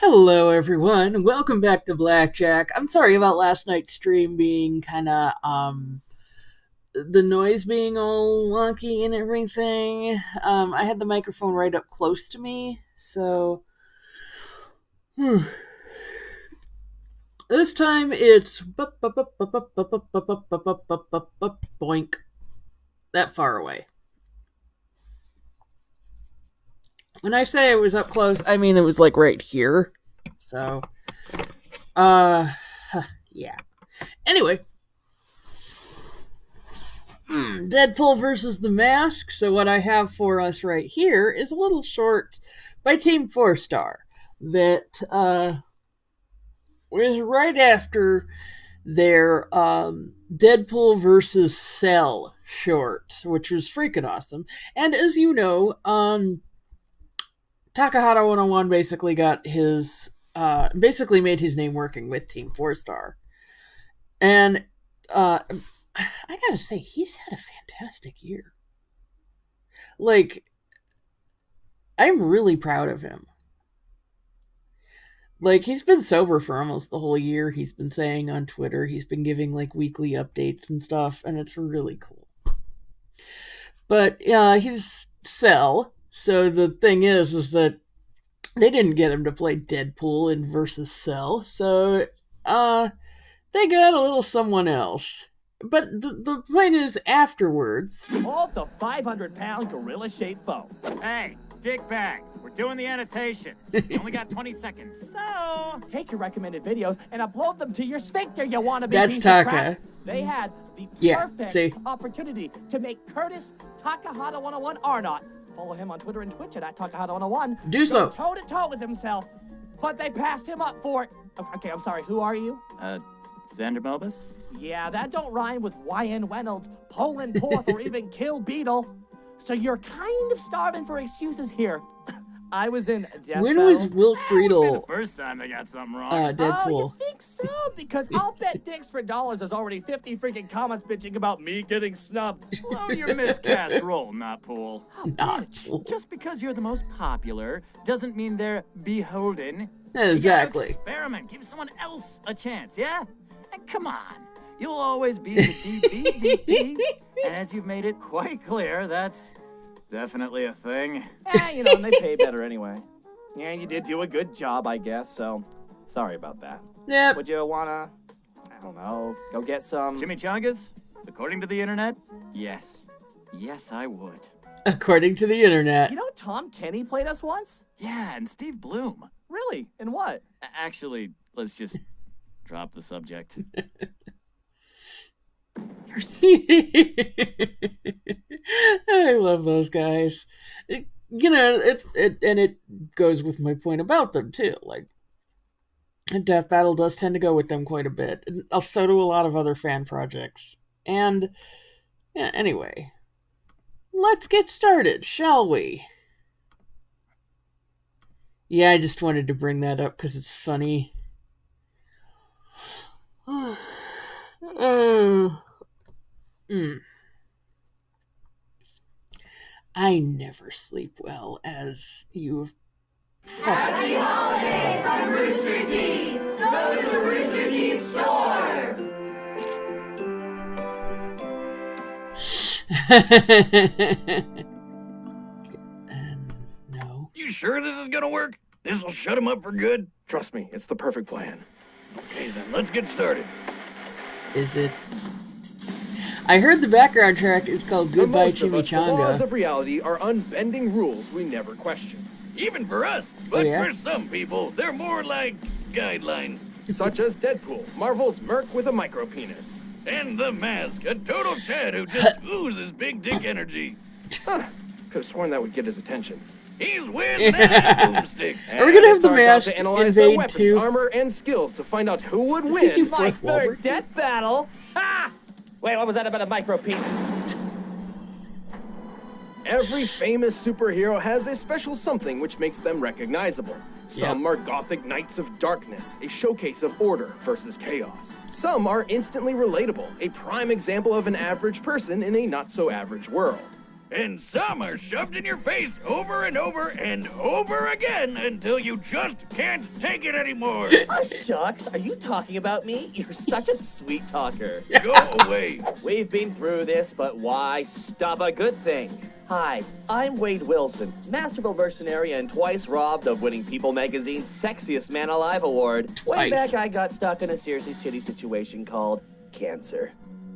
Hello, everyone. Welcome back to Blackjack. I'm sorry about last night's stream being the noise being all wonky and everything. I had the microphone right up close to me, so. This time it's boink. That far away. When I say it was up close, I mean it was like right here. So, yeah. Anyway, Deadpool versus the Mask. So what I have for us right here is a little short by Team 4-Star that was right after their Deadpool versus Cell short, which was freaking awesome. And as you know, Takahata 101 basically got his basically made his name working with Team 4-Star. And I gotta say, he's had a fantastic year. Like, I'm really proud of him. Like, he's been sober for almost the whole year. He's been saying on Twitter, he's been giving like weekly updates and stuff, and it's really cool. But he's Cell. So the thing is that they didn't get him to play Deadpool in versus Cell. So they got a little someone else. But the point is, afterwards, hold the 500-pound gorilla-shaped foe. Hey, dickbag, we're doing the annotations. You only got 20 seconds. So take your recommended videos and upload them to your sphincter, you wannabe. That's Taka. They had the perfect opportunity to make Curtis Takahata 101 Arnott. Follow him on Twitter and Twitch at Takahata 101. Do so. Toe-to-toe with himself, but they passed him up for it. Okay, I'm sorry, who are you? Xander Mobus? Yeah, that don't rhyme with Y.N. Reynolds, Poland Porth, or even Kill Beetle. So you're kind of starving for excuses here. I was in Death When Battle. was Will Friedle The first time they got something wrong. Deadpool? Oh, you think so? Because I'll bet Dicks for Dollars there's already 50 freaking comments bitching about me getting snubbed. Slow your miscast roll, not pool. Oh, Not bitch. Pool. Just because you're the most popular doesn't mean they're beholden. Exactly. You gotta experiment. Give someone else a chance, yeah? And come on. You'll always be the DBDP. And as you've made it quite clear, that's definitely a thing. You know, and they pay better anyway. Yeah, you did do a good job, I guess, so sorry about that. Yep. Would you wanna, I don't know, go get some... Chimichangas? According to the internet, yes. Yes, I would. According to the internet. You know Tom Kenny played us once? Yeah, and Steve Bloom. Really? And what? Actually, let's just drop the subject. I love those guys. You know, it goes with my point about them too. Like, Death Battle does tend to go with them quite a bit. And so do a lot of other fan projects. And yeah, anyway, let's get started, shall we? Yeah, I just wanted to bring that up because it's funny. I never sleep well, as you've... Happy holidays from Rooster Teeth! Go to the Rooster Teeth store! And no. You sure this is gonna work? This'll shut him up for good? Trust me, it's the perfect plan. Okay, then let's get started. Is it? I heard the background track is called For Goodbye most of us, the laws Chimichanga. of reality are unbending rules we never question. Even for us, but yeah? for some people, they're more like guidelines. Such as Deadpool, Marvel's Merc with a micropenis. And the Mask, a total Chad who just oozes big dick energy. Could have sworn that would get his attention. He's whizzing at a boomstick. Are we gonna have It's the our job Mask to analyze their invade weapons, too? armor, and skills to find out who would Does he win. do My Fourth third Wahlberg? death battle? Ha! Wait, what was that about a micropenis? Every famous superhero has a special something which makes them recognizable. Some are gothic knights of darkness, a showcase of order versus chaos. Some are instantly relatable, a prime example of an average person in a not-so-average world. and some are shoved in your face over and over and over again until you just can't take it anymore. Oh, shucks, are you talking about me? You're such a sweet talker. Go away. We've been through this, but why stop a good thing? Hi, I'm Wade Wilson, masterful mercenary and twice robbed of winning People Magazine's Sexiest Man Alive award. Way Nice. back, I got stuck in a seriously shitty situation called cancer.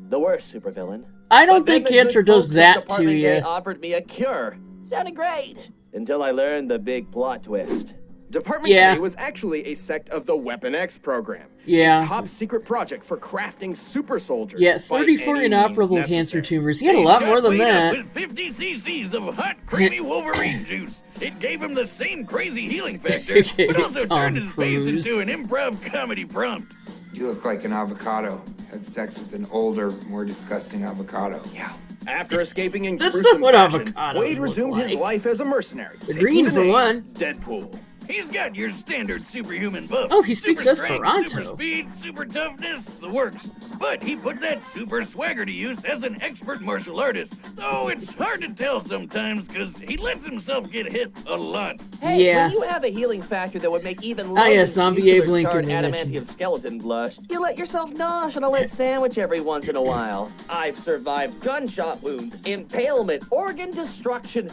The worst supervillain. I don't But then think the cancer good does folks at that to Department K you. offered me a cure. Sounded great. Until I learned the big plot twist. Department Yeah. K was actually a sect of the Weapon X program. Yeah. A top secret project for crafting super soldiers. Yeah, by 34 any inoperable means cancer necessary. tumors. He had a They lot shot more than Wade up that. with 50 cc's of hot, creamy Wolverine juice. It gave him the same crazy healing factor, but also Tom turned his face Cruise. into an improv comedy prompt. You look like an avocado. Had sex with an older, more disgusting avocado. Yeah. After escaping in That's gruesome not what fashion, avocados Wade look resumed his like. life as a mercenary. The taking green the for name one. Deadpool. He's got your standard superhuman buff. Oh, he speaks super strength, Esperanto. Super speed, super toughness, the works. But he put that super swagger to use as an expert martial artist. Though it's hard to tell sometimes because he lets himself get hit a lot. Hey, Yeah. when you have a healing factor that would make even Ah, yeah, Logan's Zombie Abe nuclear charred Lincoln, they mentioned adamantium skeleton blush, you let yourself nosh on a lit sandwich every once in a while. I've survived gunshot wounds, impalement, organ destruction,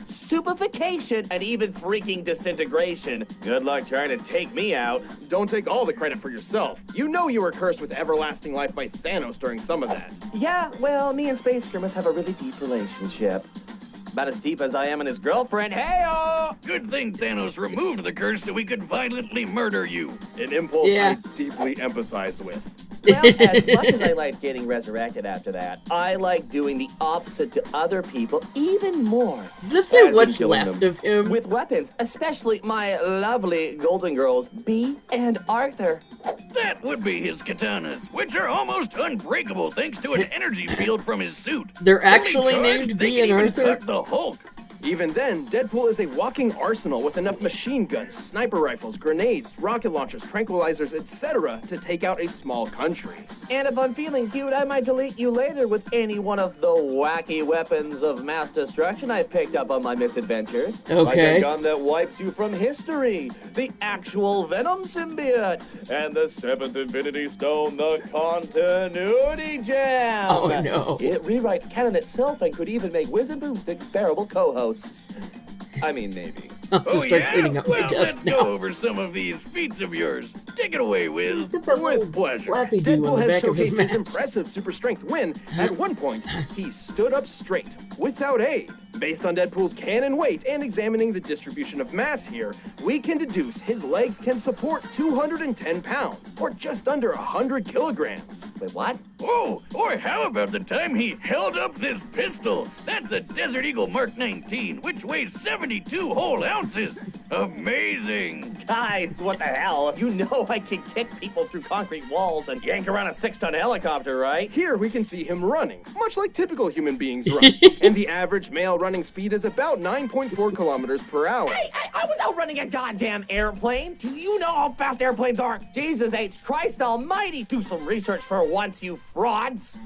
stupefaction, and even freaking disintegration. Good luck trying to take me out. Don't take all the credit for yourself. You know you were cursed with everlasting life by Thanos during some of that. Yeah, well, me and Space Grimace have a really deep relationship. About as deep as I am and his girlfriend. Hey-oh! Good thing Thanos removed the curse so he could violently murder you. An impulse Yeah. I deeply empathize with. Well, as much as I like getting resurrected after that, I like doing the opposite to other people even more. Let's say As in what's killing left them of him. with weapons, especially my lovely golden girls, Bee and Arthur. That would be his katanas, which are almost unbreakable thanks to an energy field from his suit. They're Fully actually charged, named they Bee can and even Arthur? cut the Hulk. Even then, Deadpool is a walking arsenal with enough machine guns, sniper rifles, grenades, rocket launchers, tranquilizers, etc. to take out a small country. And if I'm feeling cute, I might delete you later with any one of the wacky weapons of mass destruction I've picked up on my misadventures. Like Okay. a gun that wipes you from history, the actual Venom symbiote, and the seventh Infinity Stone, the Continuity Gem. Oh, no. It rewrites canon itself and could even make Wiz and Boomstick bearable co-hosts. I mean, maybe. I'll just Oh start yeah? cleaning up my Well, desk let's now. go over some of these feats of yours. Take it away, Wiz. With pleasure. Flappy do on Deadpool the has back of his showcased his mask. impressive super strength when, at one point, he stood up straight, without aid. Based on Deadpool's cannon weight and examining the distribution of mass here, we can deduce his legs can support 210 pounds, or just under 100 kilograms. Wait, what? Oh, or how about the time he held up this pistol? That's a Desert Eagle Mark 19, which weighs 72 whole ounces. Amazing. Guys, what the hell? You know I can kick people through concrete walls and yank around a 6-ton helicopter, right? Here we can see him running, much like typical human beings run, and the average male running speed is about 9.4 kilometers per hour. Hey, I was out running a goddamn airplane. Do you know how fast airplanes are? Jesus H. Christ almighty. Do some research for once, you frauds.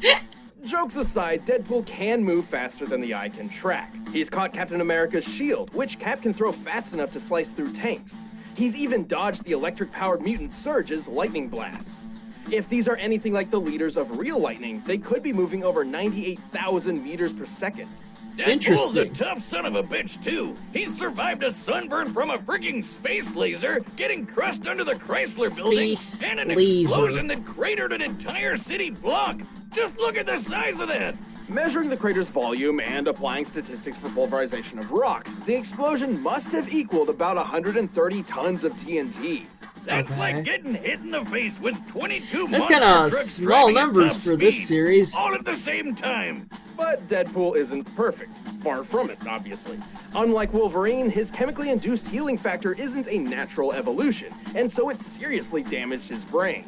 Jokes aside, Deadpool can move faster than the eye can track. He's caught Captain America's shield, which Cap can throw fast enough to slice through tanks. He's even dodged the electric-powered mutant Surge's lightning blasts. If these are anything like the leaders of real lightning, they could be moving over 98,000 meters per second. Deadpool's a Interesting. tough son of a bitch, too. He's survived a sunburn from a freaking space laser, getting crushed under the Chrysler building, Space and an laser. explosion that cratered an entire city block. Just look at the size of that. Measuring the crater's volume and applying statistics for pulverization of rock, the explosion must have equaled about 130 tons of TNT. That's Okay. like getting hit in the face with 22 That's monster kinda trucks small driving at numbers top for this speed, series. all at the same time. But Deadpool isn't perfect. Far from it, obviously. Unlike Wolverine, his chemically induced healing factor isn't a natural evolution, and so it seriously damaged his brain.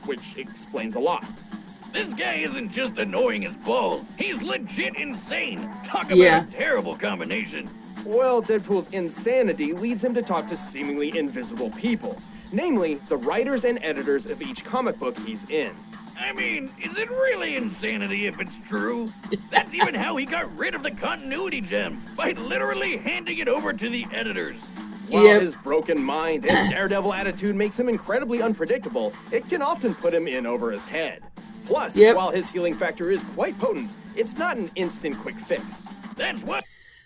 Which explains a lot. This guy isn't just annoying as balls. He's legit insane. Talk about Yeah. a terrible combination. Well, Deadpool's insanity leads him to talk to seemingly invisible people, namely the writers and editors of each comic book he's in. I mean, is it really insanity if it's true? That's even how he got rid of the continuity gem, by literally handing it over to the editors. While his broken mind and daredevil attitude makes him incredibly unpredictable, it can often put him in over his head. Plus, while his healing factor is quite potent, it's not an instant quick fix. That's what...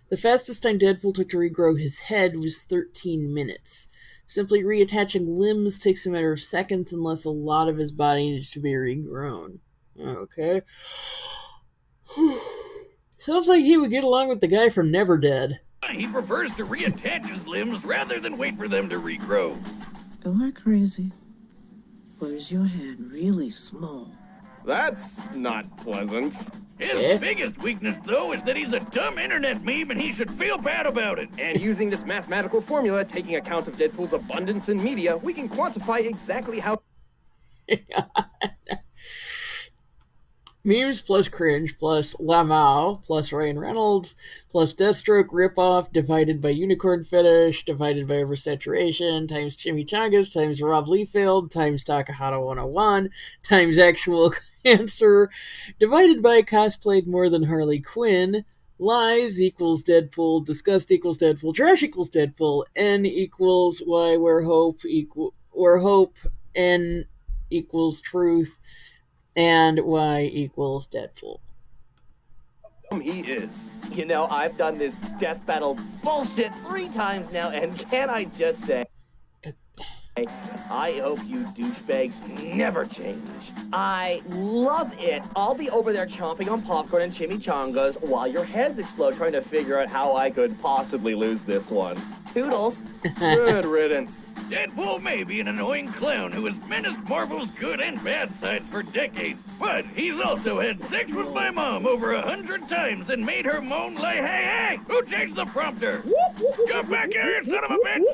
The fastest time Deadpool took to regrow his head was 13 minutes. Simply reattaching limbs takes a matter of seconds unless a lot of his body needs to be regrown. Okay. Sounds like he would get along with the guy from Never Dead. He prefers to reattach his limbs rather than wait for them to regrow. Am I crazy? Or is your head really small? That's not pleasant. His biggest weakness, though, is that he's a dumb internet meme and he should feel bad about it. And using this mathematical formula, taking account of Deadpool's abundance in media, we can quantify exactly how... Memes plus cringe plus Lamau plus Ryan Reynolds plus Deathstroke ripoff divided by Unicorn Fetish divided by Oversaturation times Chimichangas times Rob Liefeld times Takahata 101 times Actual Cancer divided by Cosplayed More Than Harley Quinn. Lies equals Deadpool. Disgust equals Deadpool. Trash equals Deadpool. N equals Y where hope N equals truth. And Y equals Deadpool. He is. You know, I've done this death battle bullshit 3 times now, and can I just say, I hope you douchebags never change. I love it. I'll be over there chomping on popcorn and chimichangas while your heads explode trying to figure out how I could possibly lose this one. Toodles. Good riddance. Deadpool may be an annoying clown who has menaced Marvel's good and bad sides for decades, but he's also had sex with my mom over 100 times and made her moan like, hey, hey, who changed the prompter? Come back here, you son of a bitch!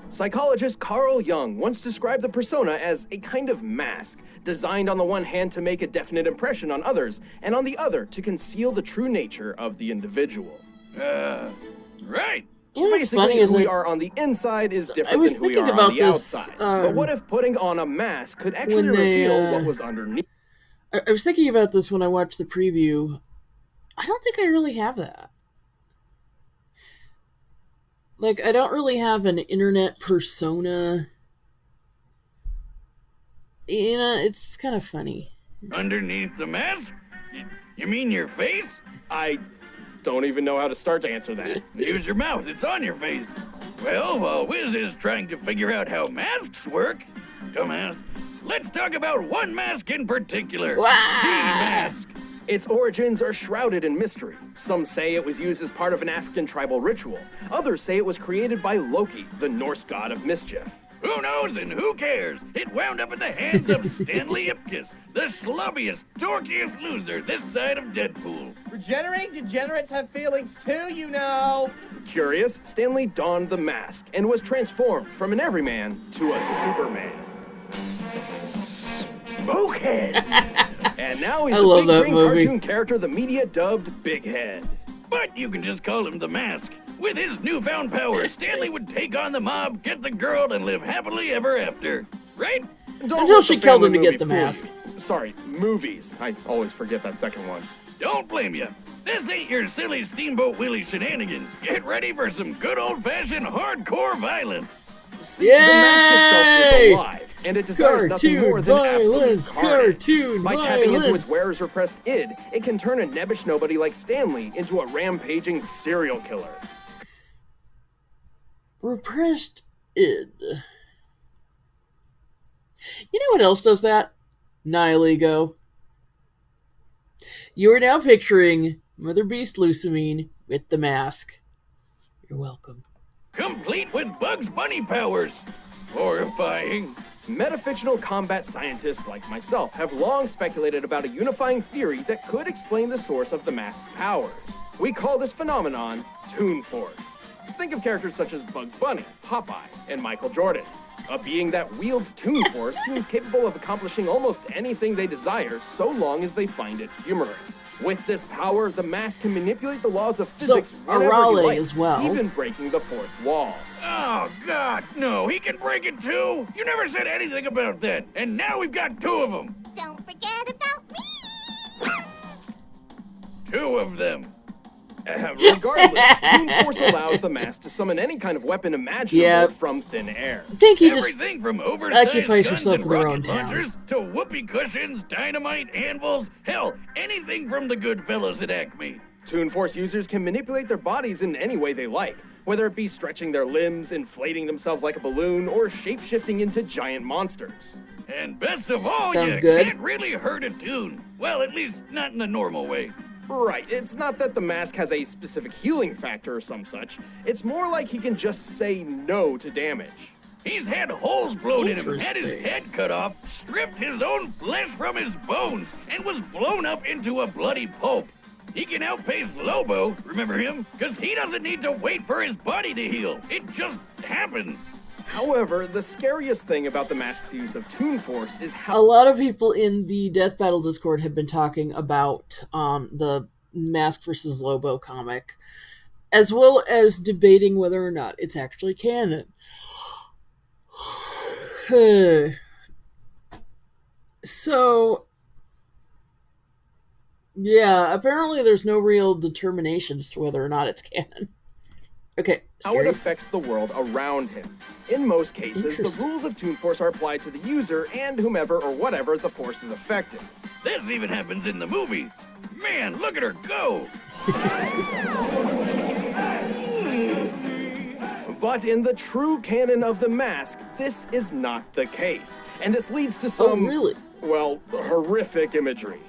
Psychologist Carl Jung once described the persona as a kind of mask, designed on the one hand to make a definite impression on others, and on the other to conceal the true nature of the individual. Right. Basically, who we are on the inside is different than who we are on the outside. But what if putting on a mask could actually reveal what was underneath? I was thinking about this when I watched the preview. I don't think I really have that. Like, I don't really have an internet persona. You know, it's just kind of funny. Underneath the mask? You mean your face? I don't even know how to start to answer that. Use your mouth, it's on your face. Well, while Wiz is trying to figure out how masks work, dumbass, let's talk about one mask in particular. The mask. Its origins are shrouded in mystery. Some say it was used as part of an African tribal ritual. Others say it was created by Loki, the Norse god of mischief. Who knows and who cares? It wound up in the hands of Stanley Ipkiss, the slubbiest, dorkiest loser this side of Deadpool. Regenerating degenerates have feelings too, you know. Curious, Stanley donned the mask and was transformed from an everyman to a Superman. Smokehead! And now he's a big green cartoon character the media dubbed Big Head. But you can just call him the Mask. With his newfound power, Stanley would take on the mob, get the girl, and live happily ever after. Right? Until she killed him to get the mask. Sorry, movies. I always forget that second one. Don't blame you. This ain't your silly Steamboat Willie shenanigans. Get ready for some good old-fashioned hardcore violence. See, the mask itself is alive, and it desires nothing more than absolute carnage. By tapping into its wearer's repressed id, it can turn a nebbish nobody like Stanley into a rampaging serial killer. Repressed id. You know what else does that? Nihilego. You are now picturing Mother Beast Lusamine with the mask. You're welcome. Complete with Bugs Bunny powers. Horrifying. Metafictional combat scientists like myself have long speculated about a unifying theory that could explain the source of the mask's powers. We call this phenomenon Toon Force. Think of characters such as Bugs Bunny, Popeye, and Michael Jordan. A being that wields Toon Force seems capable of accomplishing almost anything they desire, so long as they find it humorous. With this power, the mask can manipulate the laws of physics whenever he likes, as well. even breaking the fourth wall. Oh, God, no, he can break it too? You never said anything about that, and now we've got two of them. Don't forget about me! Two of them. Regardless, Toon Force allows the mask to summon any kind of weapon imaginable from thin air. I think he just Everything from oversized occupies guns yourself and with their own rocket town. launchers to whoopee cushions, dynamite, anvils, hell, anything from the good fellas at Acme. Toon Force users can manipulate their bodies in any way they like, whether it be stretching their limbs, inflating themselves like a balloon, or shape-shifting into giant monsters. And best of all, Sounds you good. can't really hurt a Toon. Well, at least not in the normal way. Right, it's not that the mask has a specific healing factor or some such. It's more like he can just say no to damage. He's had holes blown in him, had his Interesting. head cut off, stripped his own flesh from his bones, and was blown up into a bloody pulp. He can outpace Lobo, remember him? Because he doesn't need to wait for his body to heal. It just happens. However, the scariest thing about the mask's use of Toon Force is a how lot of people in the Death Battle Discord have been talking about the Mask versus Lobo comic, as well as debating whether or not it's actually canon. So, yeah, apparently there's no real determination as to whether or not it's canon. Okay. how it affects the world around him. In most cases, the Interesting. rules of Toon Force are applied to the user and whomever or whatever the force is affecting. This even happens in the movie. Man, look at her go. But in the true canon of the mask, this is not the case. And this leads to some, really? well, horrific imagery.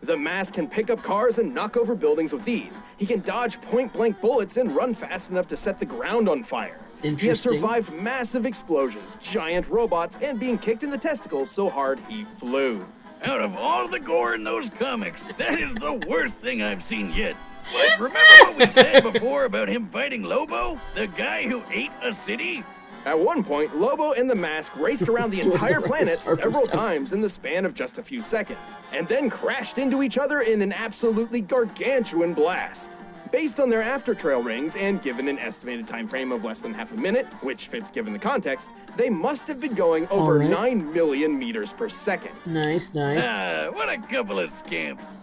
The mask can pick up cars and knock over buildings with ease. He can dodge point-blank bullets and run fast enough to set the ground on fire. He has Interesting. survived massive explosions, giant robots, and being kicked in the testicles so hard he flew. Out of all the gore in those comics, that is the worst thing I've seen yet. But remember what we said before about him fighting Lobo? The guy who ate a city? At one point, Lobo and the mask raced around the entire planet Harper's several House. times in the span of just a few seconds, and then crashed into each other in an absolutely gargantuan blast. Based on their after-trail rings and given an estimated time frame of less than half a minute, which fits given the context, they must have been going over Alright. 9 million meters per second. Nice, nice. Ah, what a couple of scamps.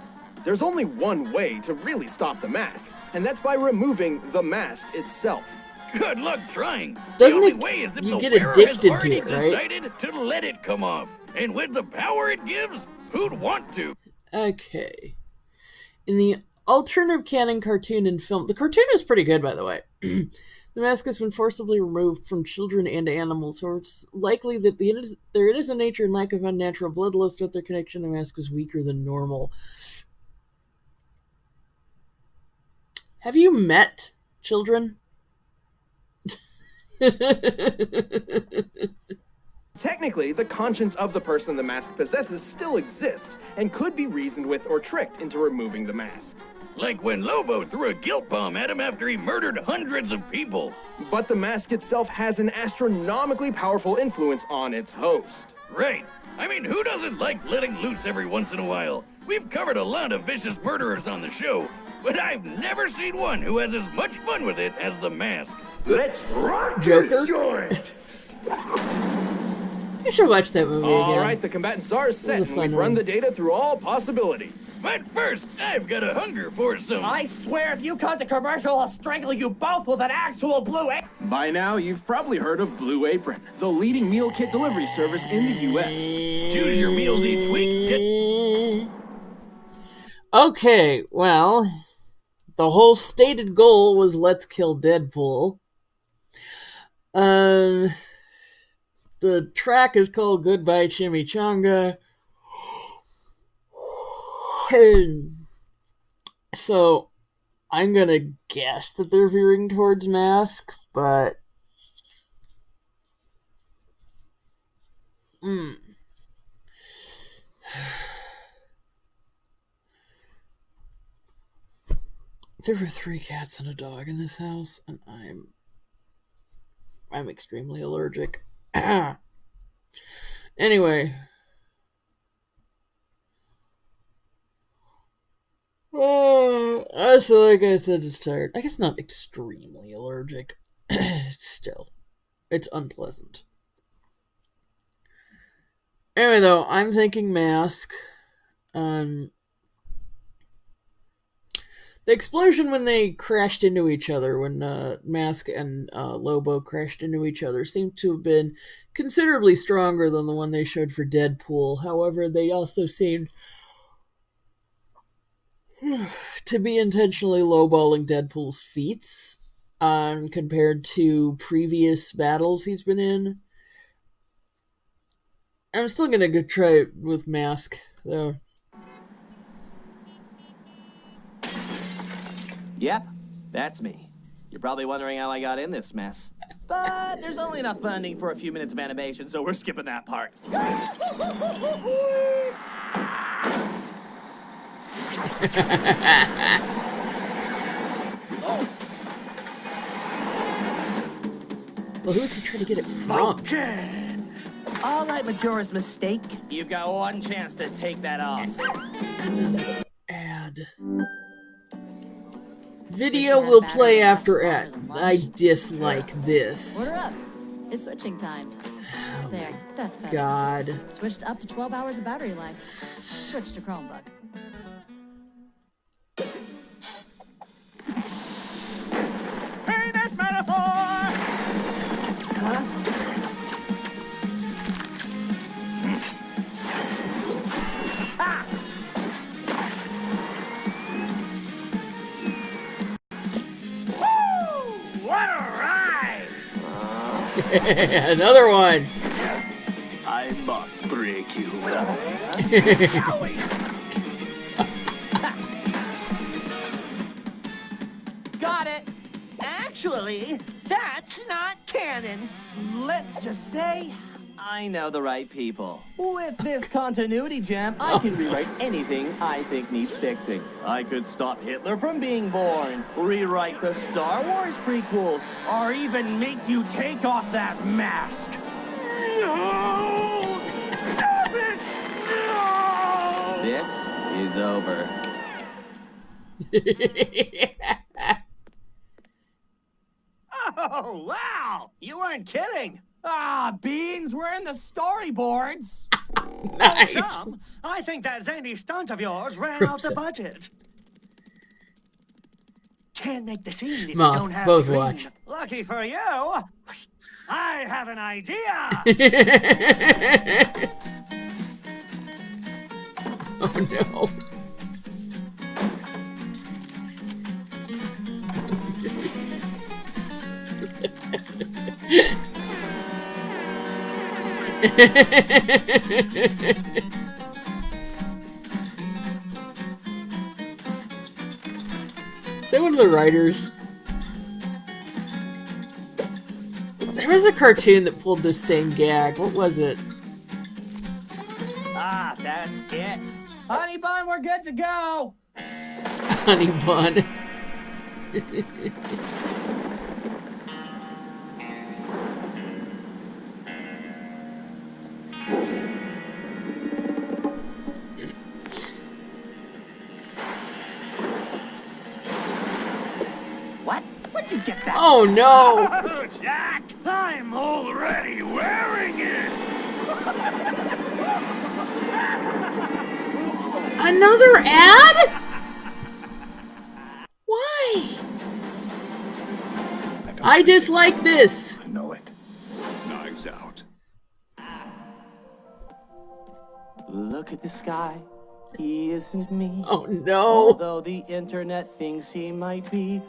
There's only one way to really stop the mask, and that's by removing the mask itself. Good luck trying. Doesn't the only it- way is if you the get wearer addicted has to already it, right? decided to let it come off. And with the power it gives, who'd want to? Okay. In the alternative canon cartoon and film, the cartoon is pretty good, by the way. The mask has been forcibly removed from children and animals, so it's likely that there is a nature and lack of unnatural bloodlust with their connection. The mask was weaker than normal. Have you met children? Technically, the conscience of the person the mask possesses still exists, and could be reasoned with or tricked into removing the mask. Like when Lobo threw a guilt bomb at him after he murdered hundreds of people. But the mask itself has an astronomically powerful influence on its host. Right. I mean, who doesn't like letting loose every once in a while? We've covered a lot of vicious murderers on the show, but I've never seen one who has as much fun with it as the mask. Let's rock Joker? this joint. I should watch that movie again. All right, the combatants are set, was a and we've fun run one. the data through all possibilities. But first, I've got a hunger for some... I swear if you cut the commercial, I'll strangle you both with an actual blue apron. By now, you've probably heard of Blue Apron, the leading meal kit delivery service in the U.S. Choose your meals each week. Get... Okay, well, the whole stated goal was let's kill Deadpool. The track is called Goodbye Chimichanga. So, I'm gonna guess that they're veering towards Mask, but... There were 3 cats and a dog in this house, and I'm extremely allergic. Anyway. So like I said, it's tired. I guess not extremely allergic. Still, it's unpleasant. Anyway, though, I'm thinking mask. The explosion when they crashed into each other, when Mask and Lobo crashed into each other, seemed to have been considerably stronger than the one they showed for Deadpool. However, they also seemed to be intentionally lowballing Deadpool's feats compared to previous battles he's been in. I'm still gonna go try it with Mask, though. Yep, that's me. You're probably wondering how I got in this mess. But there's only enough funding for a few minutes of animation, so we're skipping that part. Well, who's he trying to get it from? All right, Majora's Mistake. You've got one chance to take that off. Another ad. Video will play after ad. I dislike this. Order up. It's switching time. There, that's better. God. Switched up to 12 hours of battery life. Switch to Chromebook. Penis metaphor! Huh? What a ride! Another one. I must break you. Got it. Actually, that's not canon. Let's just say I know the right people. With this continuity gem, I can rewrite anything I think needs fixing. I could stop Hitler from being born, rewrite the Star Wars prequels, or even make you take off that mask. No! Stop it! No! This is over. Oh, wow! You weren't kidding! Ah, Beans, we're in the storyboards! Nice. Oh, chum, I think that zany stunt of yours ran out the budget. Can't make the scene if you Moth, don't have both green. watch. Lucky for you, I have an idea! Oh no. Is that one of the writers? There was a cartoon that pulled this same gag. What was it? Ah, that's it. Honey bun, we're good to go. Honey bun. What? Where'd you get that? Oh no! Oh, Jack, I'm already wearing it! Another ad? Why? I dislike this. I know it. Knives out. Look at the sky. He isn't me. Oh no. Although the internet thinks he might be,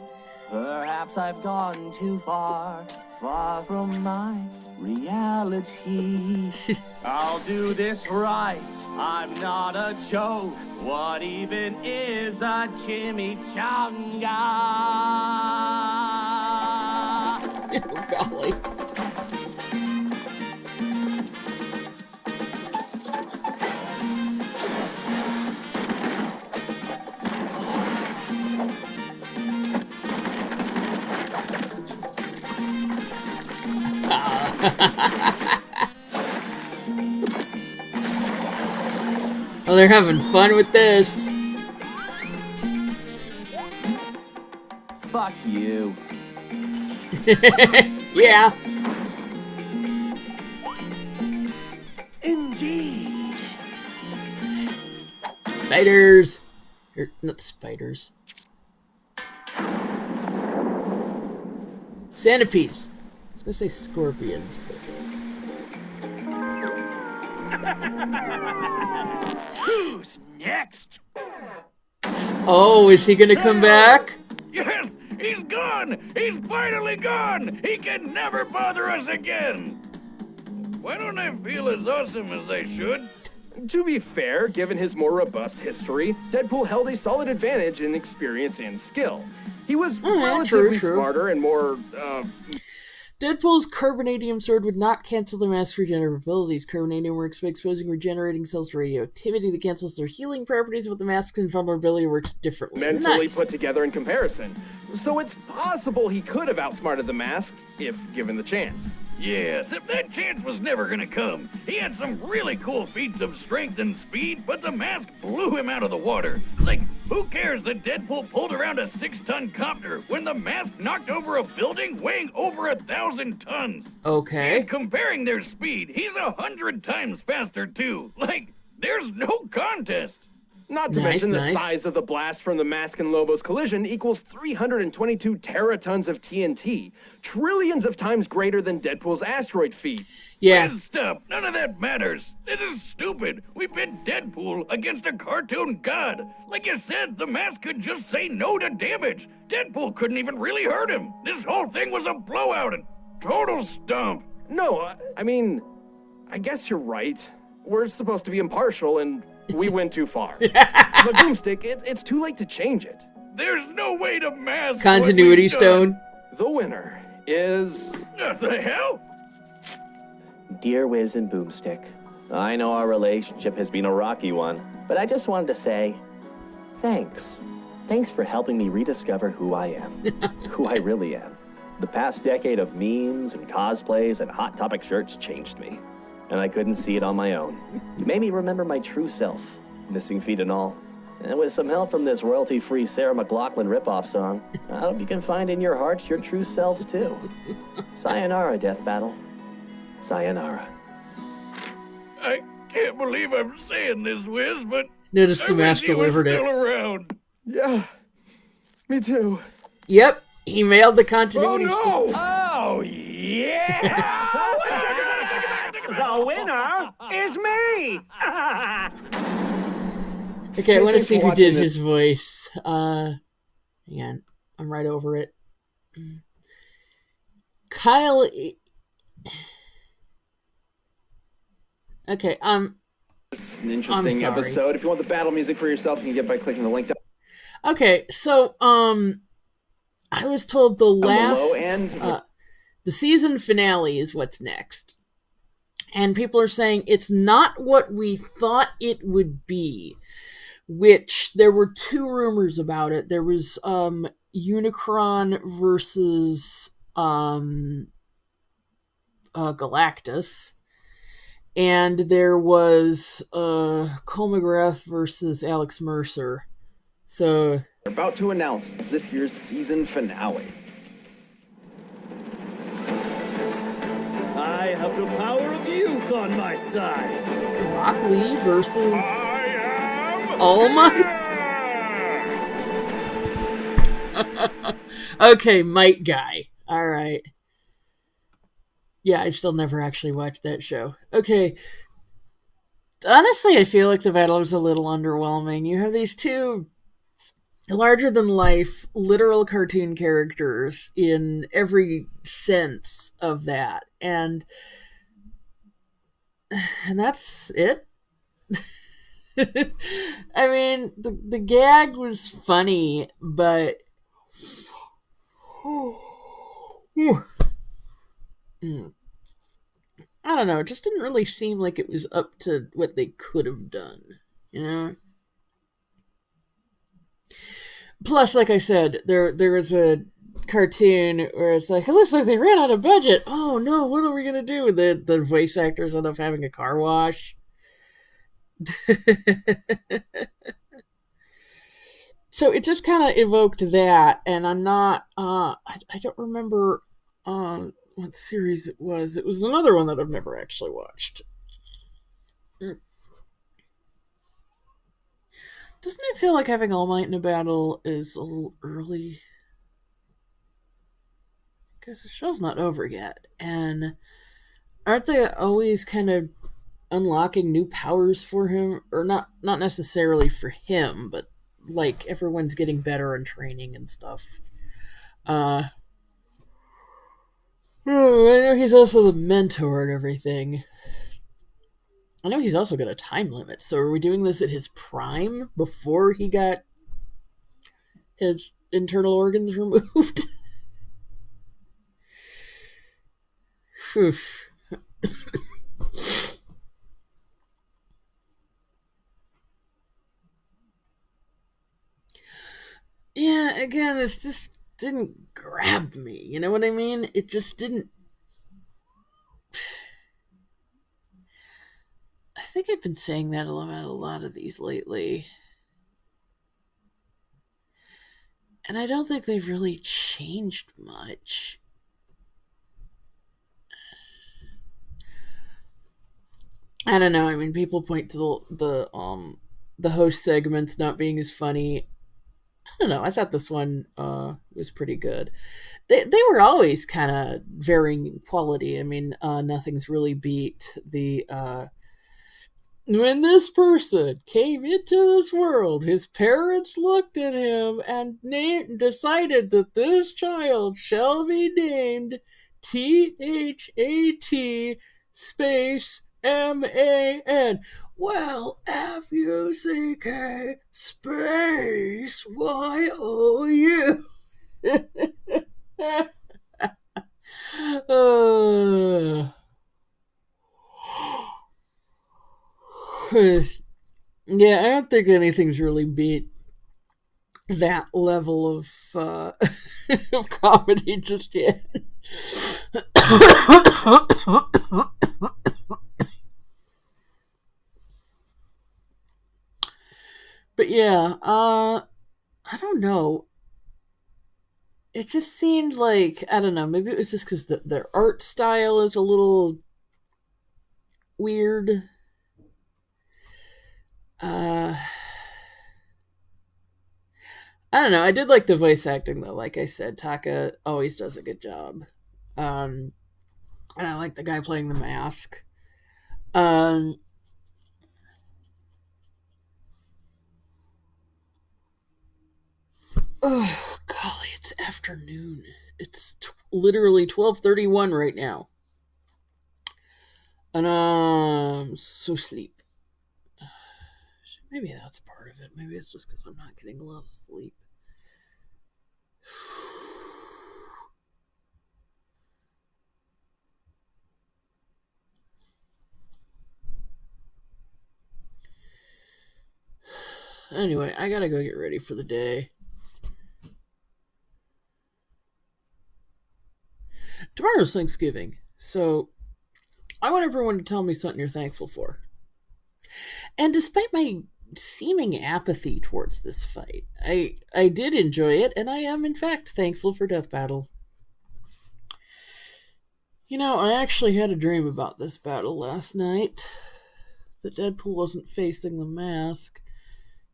perhaps I've gone too far, far from my reality. I'll do this right. I'm not a joke. What even is a chimichanga? Oh golly. Oh, they're having fun with this. Fuck you. Yeah. Indeed. Spiders. Or, not spiders. Centipedes. I was gonna say scorpions, but... Who's next? Oh, is he gonna come back? Yes, he's gone! He's finally gone! He can never bother us again! Why don't I feel as awesome as I should? To be fair, given his more robust history, Deadpool held a solid advantage in experience and skill. He was relatively true. smarter and more, Deadpool's carbonadium sword would not cancel the mask's regenerative abilities. Carbonadium works by exposing regenerating cells to radioactivity that cancels their healing properties, but the mask's invulnerability works differently. mentally Nice. put together in comparison. So it's possible he could have outsmarted the mask, if given the chance. Yes, if that chance was never gonna come. He had some really cool feats of strength and speed, but the mask blew him out of the water. Like, who cares that Deadpool pulled around a 6-ton copter when the mask knocked over a building weighing over 1,000 tons? Okay. And comparing their speed, he's 100 times faster too. Like, there's no contest. Not to mention the size of the blast from the mask and Lobo's collision equals 322 teratons of TNT, trillions of times greater than Deadpool's asteroid feat. Yeah. Stop. None of that matters. It is stupid. We pit Deadpool against a cartoon god. Like you said, the mask could just say no to damage. Deadpool couldn't even really hurt him. This whole thing was a blowout and total stump. No, I mean, I guess you're right. We're supposed to be impartial, and we went too far. But Boomstick, it's too late to change it. There's no way to mask Continuity what we've stone. done. The winner is... What the hell? Dear Wiz and Boomstick, I know our relationship has been a rocky one, but I just wanted to say thanks. Thanks for helping me rediscover who I am, who I really am. The past decade of memes and cosplays and Hot Topic shirts changed me, and I couldn't see it on my own. You made me remember my true self, missing feet and all. And with some help from this royalty-free Sarah McLachlan ripoff song, I hope you can find in your hearts your true selves too. Sayonara, Death Battle. Sayonara. I can't believe I'm saying this, Wiz, but Notice the I mask wish he was delivered it. still around. Yeah, me too. Yep, he mailed the continuity stone. Oh, yeah! The winner is me! Okay, I want to Thanks see for who did watching his voice. Hang on, I'm right over it. Kyle. Okay, It's an interesting sorry. episode. If you want the battle music for yourself, you can get by clicking the link down. Okay, so I was told the last the season finale is what's next. And people are saying it's not what we thought it would be, which there were two rumors about it. There was Unicron versus Galactus, and there was Cole McGrath versus Alex Mercer. So We're about to announce this year's season finale. I have the power of youth on my side. Rock Lee versus All Might. Okay, Might Guy. All right. Yeah, I've still never actually watched that show. Okay. Honestly, I feel like the battle was a little underwhelming. You have these two larger-than-life, literal cartoon characters in every sense of that. And that's it. I mean, the gag was funny, but I don't know. It just didn't really seem like it was up to what they could have done, you know? Plus, like I said, there was a cartoon where it's like, it looks like they ran out of budget. Oh no, what are we gonna do? The voice actors end up having a car wash. So it just kind of evoked that, and I'm not. I don't remember what series it was. It was another one that I've never actually watched. Doesn't it feel like having All Might in a battle is a little early? Because the show's not over yet, and aren't they always kind of unlocking new powers for him, or not necessarily for him, but like everyone's getting better and training and stuff. I know he's also the mentor and everything. I know he's also got a time limit, so are we doing this at his prime before he got his internal organs removed? Yeah, again, this just didn't grab me. You know what I mean? It just didn't. I think I've been saying that about a lot of these lately. And I don't think they've really changed much. I don't know. I mean, people point to the host segments not being as funny. I don't know. I thought this one was pretty good. They were always kind of varying quality. I mean, nothing's really beat the when this person came into this world, his parents looked at him and decided that this child shall be named THAT space MAN. Well, FUCK space YOU. Yeah, I don't think anything's really beat that level of of comedy just yet. But yeah, I don't know. It just seemed like, I don't know, maybe it was just because their art style is a little weird. I don't know. I did like the voice acting though. Like I said, Taka always does a good job. And I like the guy playing the mask. Oh, golly, it's afternoon. It's literally 12:31 right now. And so sleep. Maybe that's part of it. Maybe it's just because I'm not getting a lot of sleep. Anyway, I gotta go get ready for the day. Tomorrow's Thanksgiving, so I want everyone to tell me something you're thankful for. And despite my seeming apathy towards this fight, I did enjoy it, and I am in fact thankful for Death Battle. You know, I actually had a dream about this battle last night. That Deadpool wasn't facing the mask.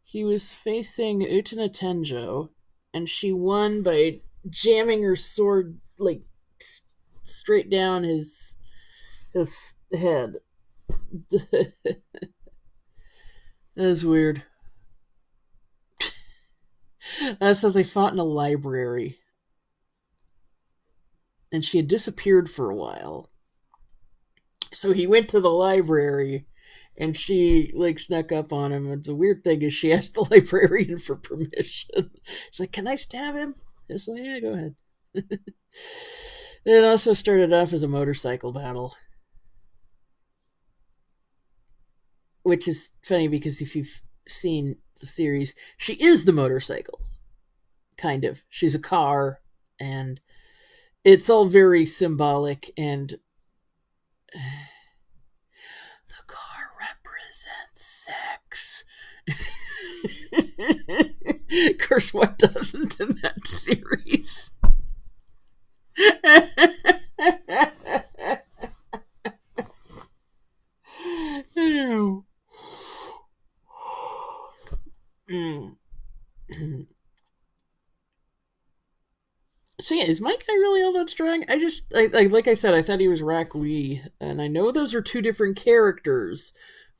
He was facing Utena Tenjo, and she won by jamming her sword like straight down his head. That was weird. That's how they fought in a library. And she had disappeared for a while. So he went to the library and she like snuck up on him. And the weird thing is she asked the librarian for permission. She's like, "Can I stab him?" It's like, "Yeah, go ahead." It also started off as a motorcycle battle. Which is funny because if you've seen the series, she is the motorcycle. Kind of. She's a car and it's all very symbolic, and the car represents sex. Of course, what doesn't in that series? Ew. So yeah, is my guy really all that strong? Like I said, I thought he was Rack Lee, and I know those are two different characters,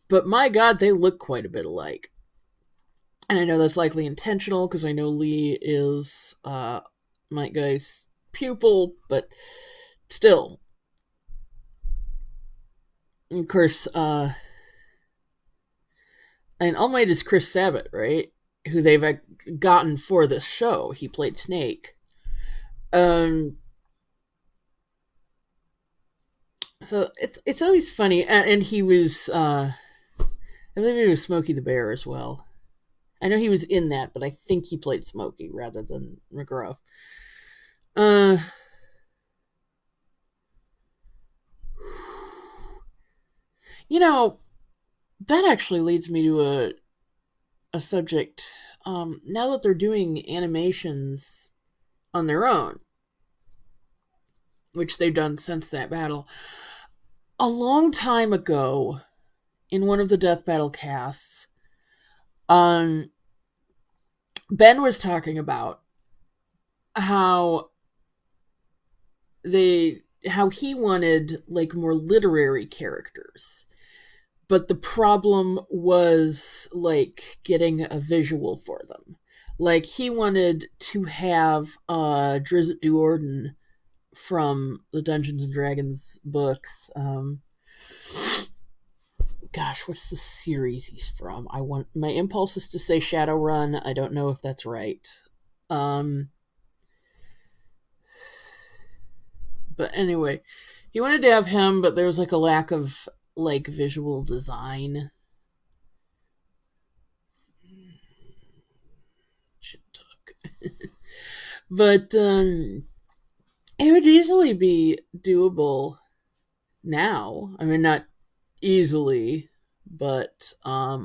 but my god, they look quite a bit alike. And I know that's likely intentional, because I know Lee is my guy's pupil, but still. Of course, and All Might is Chris Sabat, right? Who they've gotten for this show. He played Snake. So it's always funny, and he was I believe he was Smokey the Bear as well. I know he was in that, but I think he played Smokey rather than McGruff. You know, that actually leads me to a subject. Now that they're doing animations on their own, which they've done since that battle, a long time ago, in one of the Death Battle casts, Ben was talking about how he wanted like more literary characters, but the problem was like getting a visual for them. Like he wanted to have Drizzt Do'Urden from the Dungeons and Dragons books. Gosh, what's the series he's from? My impulse is to say Shadowrun. I don't know if that's right. But anyway, he wanted to have him, but there was like a lack of like visual design. But it would easily be doable now. I mean, not easily, but I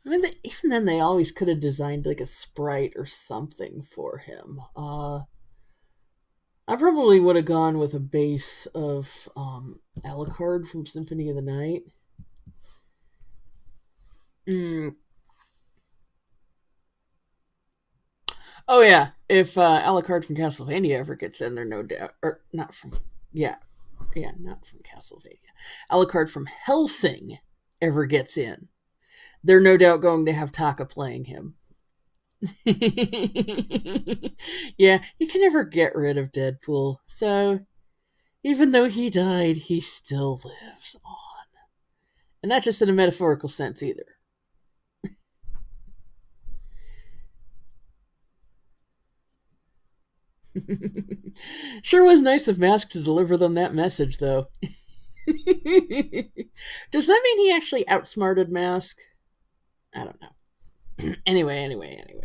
mean, even then, they always could have designed like a sprite or something for him. I probably would have gone with a base of Alucard from Symphony of the Night. Oh yeah, if Alucard from Castlevania ever gets in there, no doubt, or not from, not from Castlevania. Alucard from Hellsing ever gets in, they're no doubt going to have Taka playing him. Yeah, you can never get rid of Deadpool, so even though he died, he still lives on. And not just in a metaphorical sense either. Sure was nice of Mask to deliver them that message, though. Does that mean he actually outsmarted Mask? I don't know. Anyway.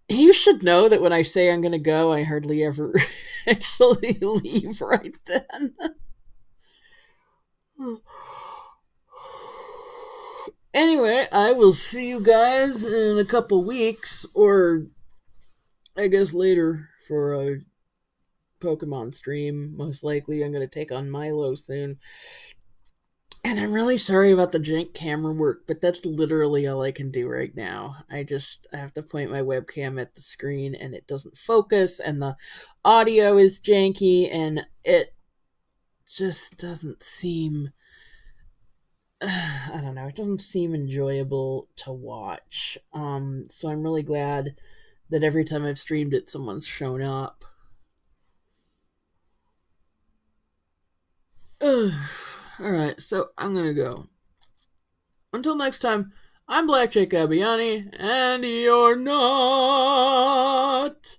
You should know that when I say I'm going to go, I hardly ever actually leave right then. Anyway, I will see you guys in a couple weeks, or I guess later, for a Pokemon stream. Most likely I'm going to take on Milo soon. And I'm really sorry about the jank camera work, but that's literally all I can do right now. I have to point my webcam at the screen and it doesn't focus, and the audio is janky, and it just doesn't seem, I don't know, it doesn't seem enjoyable to watch. So I'm really glad that every time I've streamed it, someone's shown up. Alright, so I'm gonna go. Until next time, I'm Blackjack Abiyani, and you're not.